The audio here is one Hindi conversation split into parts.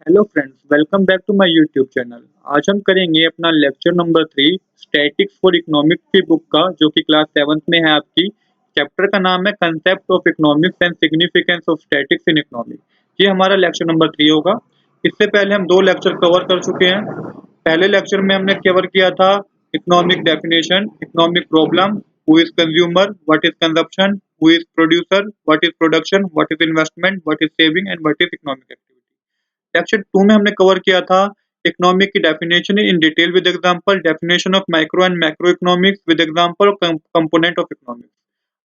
Hello friends, welcome back to my YouTube channel. आज हम करेंगे अपना lecture number 3 statistics for economics की बुक का, जो कि क्लास 7th में है आपकी। चैप्टर का नाम है concept of economics and significance of statics in economics. ये हमारा लेक्चर नंबर 3 होगा। इससे पहले हम दो लेक्चर कवर कर चुके हैं। पहले लेक्चर में हमने कवर किया था economic definition, economic problem, who is consumer, what is consumption, who is producer, what is production, what is investment, what is saving and what is economic activity. Section 2 में हमने कवर किया था इकोनॉमिक की definition in detail with example, definition of micro and macro economics with example, component of economics.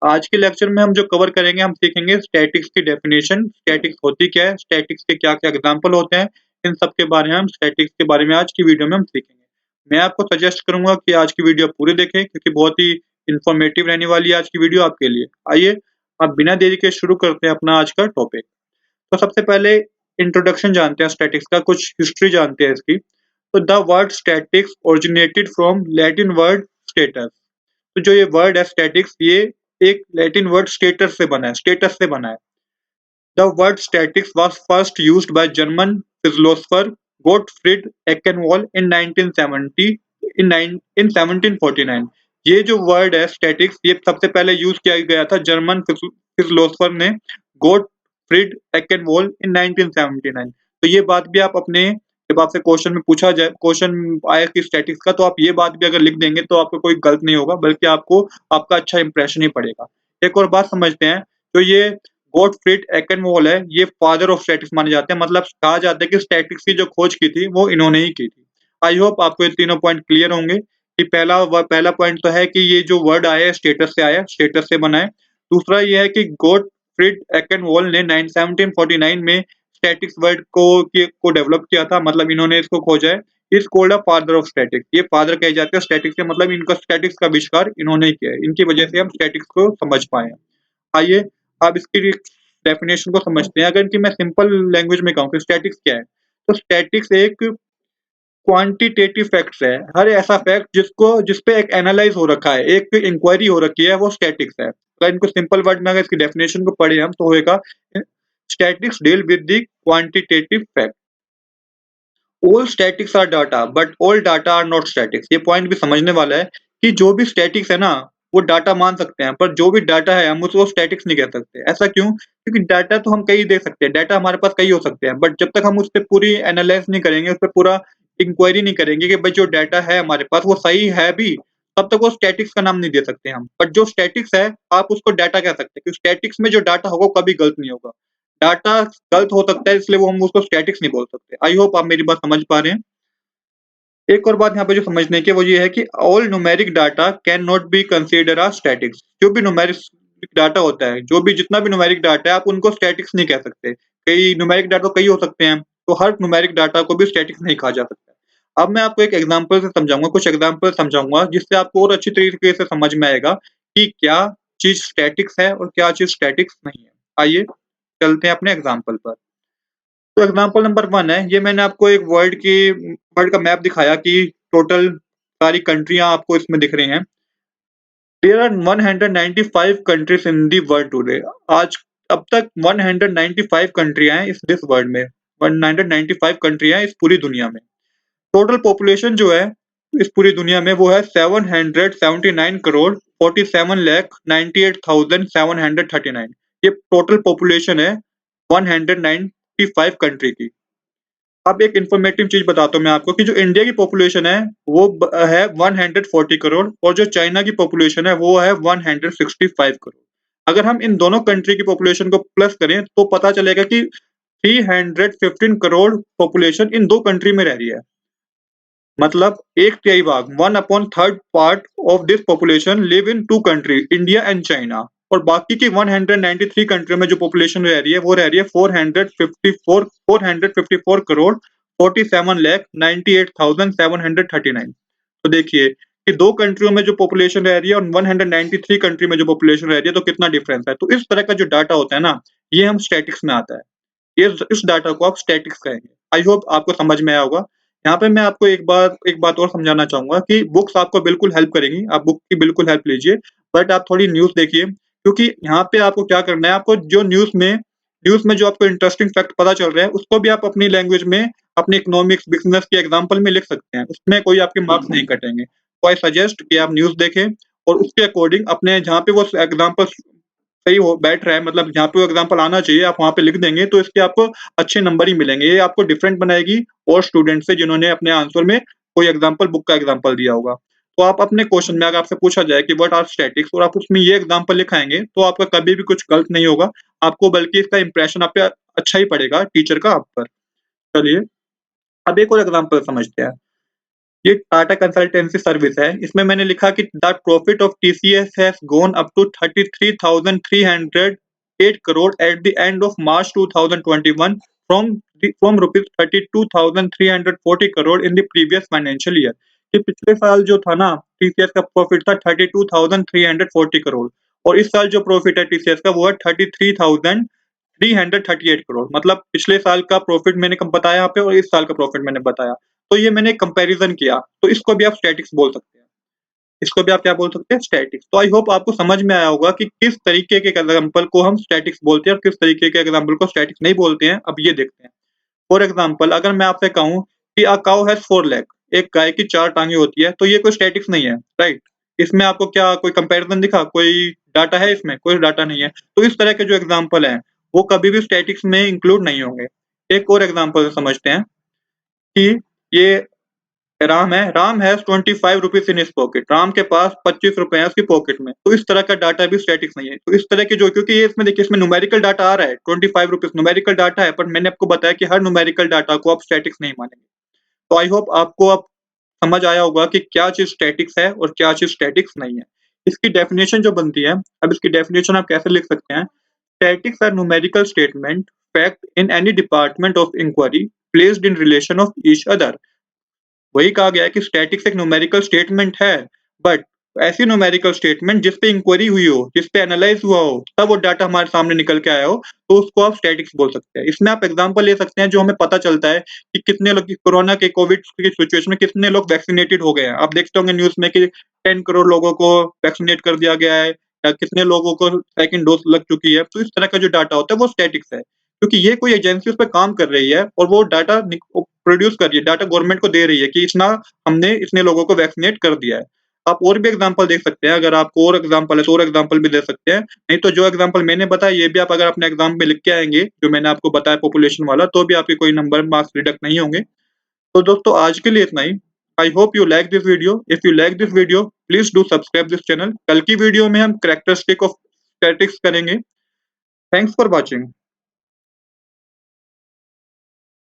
आज के लेक्चर में हम जो कवर करेंगे, हम सीखेंगे स्टैटिक्स की डेफिनेशन, स्टैटिक्स होती क्या है, स्टैटिक्स के क्या क्या एग्जांपल होते हैं। इन सब के बारे में हम स्टैटिक्स के बारे में आज की वीडियो में हम सीखेंगे। मैं आपको सजेस्ट करूंगा कि आज की वीडियो पूरी देखें, क्योंकि बहुत ही इंफॉर्मेटिव रहने वाली है आज की वीडियो आपके लिए। आइए अब बिना देरी के शुरू करते हैं अपना आज का टॉपिक। तो सबसे पहले इंट्रोडक्शन जानते हैं स्टैटिक्स का, कुछ हिस्ट्री जानते हैं इसकी। तो the word statics originated from Latin word status. तो जो ये वर्ड है स्टैटिक्स, ये एक लैटिन वर्ड स्टेटस से बना है, स्टेटस से बना है। The word statistics was first used by German philosopher Gottfried Achenwall in 1970 in 1749। ये जो वर्ड है स्टैटिक्स, ये सबसे पहले यूज किया गया था जर्मन फिलोसोफर ने, गोटफ्रीड एकेनवॉल इन 1979। तो ये बात भी आप अपने, जब आपसे क्वेश्चन में पूछा जाए, क्वेश्चन आए कि स्टैटिक्स का, तो आप ये बात भी अगर लिख देंगे तो आपको कोई गलत नहीं होगा, बल्कि आपको आपका अच्छा इंप्रेशन ही पड़ेगा। एक और बात समझते हैं। तो ये गोटफ्रीड एकेनवॉल है, ये फादर ऑफ स्टैटिक्स माने जाते हैं। मतलब कहा जाता है कि स्टैटिक्स की जो खोज की थी वो इन्होंने ही की थी। आई होप आपको ये तीनों पॉइंट क्लियर होंगे कि पहला पॉइंट तो है कि ये जो वर्ड आया है स्टेटस से आया, स्टेटस से बना है। दूसरा ये है कि गोटफ्रीड एकेनवॉल ने 1749 में स्टैटिक्स वर्ड को डेवलप किया था, मतलब इन्होंने इसको खोजा है। Is called a father of statics, ये फादर कहे जाते हैं स्टैटिक्स के, मतलब इनका स्टैटिक्स का आविष्कार इन्होंने ही किया है। इनकी वजह से हम स्टैटिक्स को समझ पाए हैं। आइए अब इसकी डेफिनेशन को समझते हैं। अगर इनकी मैं सिंपल लैंग्वेज में कहूँ कि स्टैटिक्स क्या है, तो स्टैटिक्स एक क्वांटिटेटिव फैक्ट्स है। हर ऐसा फैक्ट जिसपे एक एनालाइज हो रखा है, एक इंक्वायरी हो रखी है, वो स्टैटिक्स है। अगर इनको सिंपल वर्ड में अगर इसकी डेफिनेशन को पढ़े हम, तो होएगा statistics deal with the quantitative fact. All statistics are data but all data are not statistics. ये पॉइंट भी समझने वाला है कि जो भी स्टैटिक्स है ना, वो डाटा मान सकते हैं, पर जो भी डाटा है हम उसको स्टैटिक्स नहीं कह सकते। ऐसा क्यों? क्योंकि डाटा तो हम कई दे सकते हैं, डाटा हमारे पास कई हो सकते हैं, बट जब तक हम उस पर पूरी एनालाइज नहीं करेंगे, उस पर पूरा इंक्वायरी नहीं करेंगे कि भाई जो डाटा है हमारे पास वो सही है भी, तब तक वो स्टैटिक्स का नाम नहीं दे सकते हम। बट जो स्टैटिक्स है, आप उसको डाटा कह सकते हैं, क्योंकि स्टैटिक्स में जो डाटा होगा वो कभी गलत नहीं होगा। डाटा गलत हो सकता है, इसलिए वो हम उसको स्टैटिक्स नहीं बोल सकते। आई होप आप मेरी बात समझ पा रहे हैं। एक और बात यहाँ पे जो समझने की, वो ये है कि all numeric data can not be consider as statics. जो भी न्यूमेरिक डाटा होता है, जो भी जितना भी न्यूमेरिक डाटा है, आप उनको स्टैटिक्स नहीं कह सकते। कई न्यूमेरिक डाटा कई हो सकते हैं, तो हर न्यूमेरिक डाटा को भी स्टैटिक्स नहीं कहा जा सकता। अब मैं आपको एक एग्जांपल से समझाऊंगा, कुछ एग्जांपल समझाऊंगा, जिससे आपको और अच्छी तरीके से समझ में आएगा कि क्या चीज स्टैटिक्स है और क्या चीज स्टैटिक्स नहीं है। आइए चलते हैं अपने एग्जाम्पल पर। तो एग्जांपल नंबर 1 है, ये मैंने आपको एक वर्ल्ड का मैप दिखाया कि टोटल सारी कंट्रियां आपको इसमें दिख रही हैं। There are 195 countries in the world today. आज अब तक 195 कंट्रियां हैं इस दिस वर्ल्ड में। 195 कंट्रियां हैं इस पूरी दुनिया में। टोटल पॉपुलेशन जो है इस पूरी दुनिया में, वो है 779 करोड़ 47 लाख 98,739। ये टोटल पॉपुलेशन है 195 कंट्री की। अब एक इन्फॉर्मेटिव चीज बताता हूँ मैं आपको कि जो इंडिया की पॉपुलेशन है वो है 140 करोड़, और जो चाइना की पॉपुलेशन है वो है 165 करोड़। अगर हम इन दोनों कंट्री की पॉपुलेशन को प्लस करें, तो पता चलेगा कि 315 करोड़ पॉपुलेशन इन दो कंट्री में रह रही है। मतलब एक तिहाई भाग, 1/3 part of this population live in two country, India and China. और बाकी की 193 कंट्री में जो पॉपुलेशन रह रही है, वो रह रही है 454 करोड़ 47 लाख 98,739। तो देखिए कि दो कंट्रियों में जो पॉपुलेशन रह रही है और 193 कंट्री में जो पॉपुलेशन रह रही है, तो कितना डिफरेंस है। तो इस तरह का जो डाटा होता है ना, ये हम स्टैटिक्स में आता है। ये इस डाटा को आप स्टैटिक्स कहेंगे। आई होप आपको समझ में आया होगा। यहाँ पे मैं आपको एक बात और समझाना चाहूंगा कि बुक्स आपको बिल्कुल हेल्प करेंगी, आप बुक की बिल्कुल हेल्प लीजिए, बट आप थोड़ी न्यूज देखिए, क्योंकि यहाँ पे आपको क्या करना है, आपको जो न्यूज में न्यूज़ में जो आपको इंटरेस्टिंग फैक्ट पता चल रहा है, उसको भी आप अपनी लैंग्वेज में, अपने इकोनॉमिक्स, बिज़नेस के एग्ज़ाम्पल में लिख सकते हैं। उसमें कोई आपके मार्क्स नहीं कटेंगे। तो आई सजेस्ट कि आप न्यूज़ देखें और उसके अकॉर्डिंग अपने जहाँ पे वो एग्ज़ाम्पल सही हो बैठ रहा है, मतलब जहाँ पे वो एग्ज़ाम्पल आना चाहिए, आप वहाँ पे लिख देंगे, तो इसके आपको अच्छे नंबर ही मिलेंगे। ये आपको डिफरेंट बनाएगी और स्टूडेंट से जिन्होंने अपने आंसर में कोई एग्ज़ाम्पल बुक का एग्ज़ाम्पल दिया होगा। तो आप अपने क्वेश्चन में अगर आपसे पूछा जाए कि व्हाट आर स्टैटिक्स और आप उसमें ये एग्ज़ाम्पल लिखाएँगे, तो आपका कभी भी कुछ गलत नहीं होगा। आपको बल्कि इसका इंप्रेशन आप पे अच्छा ही पड़ेगा टीचर का आप पर। चलिए, अब एक और एग्ज़ाम्पल समझते हैं। ये टाटा कंसल्टेंसी सर्विस है। इसमें मैंने लिखा कि the profit of TCS has gone up to 33,308 crore at the end of March 2021 from rupees 32,340 crore in the previous financial year. कि पिछले साल जो था ना, टीसीएस का प्रॉफिट था 32,340 करोड़ और इस साल जो प्रॉफिट है टीसीएस का वो है 33,338 करोड़। मतलब पिछले साल का प्रॉफिट मैंने कब बताया यहाँ पे और इस साल का प्रॉफिट मैंने बताया। तो ये मैंने कंपैरिज़न किया, तो इसको भी आप स्टैटिक्स बोल सकते हैं। इसको भी आप क्या बोल सकते हैं? स्टैटिक्स। तो आई होप आपको समझ में आया होगा कि किस तरीके के एग्ज़ाम्पल को हम स्टैटिक्स बोलते हैं और किस तरीके के एग्ज़ाम्पल को स्टैटिक्स नहीं बोलते हैं। अब ये देखते हैं। फॉर एग्ज़ाम्पल अगर मैं आपसे कहूँ कि अ काऊ हैज़ 4 लेग, एक गाय की 4 टाँगें होती है, तो ये कोई स्टैटिक्स नहीं है, राइट? इसमें आपको क्या कोई कंपैरिज़न दिखा? कोई डाटा है इसमें? कोई डाटा नहीं है। तो इस तरह के जो एग्ज़ाम्पल हैं, वो कभी भी स्टैटिक्स में इंक्लूड नहीं होंगे। एक और एग्ज़ाम्पल समझते हैं कि ये Ram has 25 rupees in his pocket. Ram के पास ₹25 हैं उसकी पॉकेट में। तो इस तरह का डाटा भी स्टैटिक्स नहीं है। तो इस तरह के जो क्योंकि ये इसमें देखिए इसमें न्यूमेरिकल डाटा आ रहा है, ₹25 न्यूमेरिकल डाटा है, पर मैंने आपको बताया कि हर न्यूमेरिकल डाटा को आप स्टैटिक्स नहीं मानेंगे। तो आई होप आपको अब समझ आया होगा कि क्या चीज़ स्टैटिक्स है और क्या चीज़ स्टैटिक्स नहीं है। इसकी डेफिनिशन जो बनती है, अब इसकी डेफिनिशन आप कैसे लिख सकते हैं? Statistics are numerical statement, fact in any department of inquiry placed in relation of each other. वही कहा गया है कि स्टैटिक्स एक न्यूमेरिकल स्टेटमेंट है, बट ऐसी न्यूमेरिकल स्टेटमेंट जिस पे इंक्वायरी हुई हो, जिस पे एनालाइज़ हुआ हो, तब वो डाटा हमारे सामने निकल के आया हो, तो उसको आप स्टैटिक्स बोल सकते हैं। इसमें आप एग्ज़ाम्पल ले सकते हैं जो हमें पता चलता है कि कितने लोग कोरोना के कोविड की सिचुएशन में कितने लोग वैक्सीनेटेड हो गए हैं। आप देखते होंगे न्यूज़ में कि 10 करोड़ लोगों को वैक्सीनेट कर दिया गया है या कितने लोगों को सेकंड डोज़ लग चुकी है। तो इस तरह का जो डाटा होता है वो स्टैटिक्स है। क्योंकि ये कोई एजेंसी उस पे काम कर रही है और वो डाटा प्रोड्यूस कर रही है, डाटा गवर्नमेंट को दे रही है कि हमने इतने लोगों को वैक्सीनेट कर दिया है। आप और भी एग्ज़ाम्पल देख सकते हैं, अगर आपको और एग्ज़ाम्पल है तो और एग्ज़ाम्पल भी दे सकते हैं। नहीं तो जो एग्ज़ाम्पल मैंने बताया ये भी आप अगर अपने एग्ज़ाम में लिख के आएँगे, जो मैंने आपको बताया पॉपुलेशन वाला, तो भी आपके कोई नंबर मार्क्स डिडक्ट नहीं होंगे। तो दोस्तों आज के लिए इतना ही। I hope you like this video. If you like this video please do subscribe this channel. कल की वीडियो में हम कैरेक्टरिस्टिक ऑफ स्टैटिस्टिक्स करेंगे। Thanks for watching.